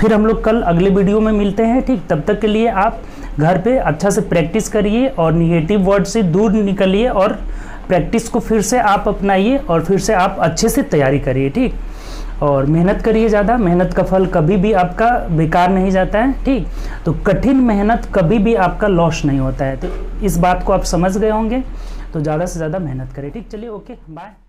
फिर हम लोग कल अगले वीडियो में मिलते हैं, ठीक। तब तक के लिए आप घर पे अच्छा से प्रैक्टिस करिए और निगेटिव वर्ड से दूर निकलिए और प्रैक्टिस को फिर से आप अपनाइए और फिर से आप अच्छे से तैयारी करिए, ठीक। और मेहनत करिए ज़्यादा, मेहनत का फल कभी भी आपका बेकार नहीं जाता है, ठीक। तो कठिन मेहनत कभी भी आपका लॉस नहीं होता है, तो इस बात को आप समझ गए होंगे। तो ज़्यादा से ज़्यादा मेहनत करें, ठीक। चलिए, ओके, बाय।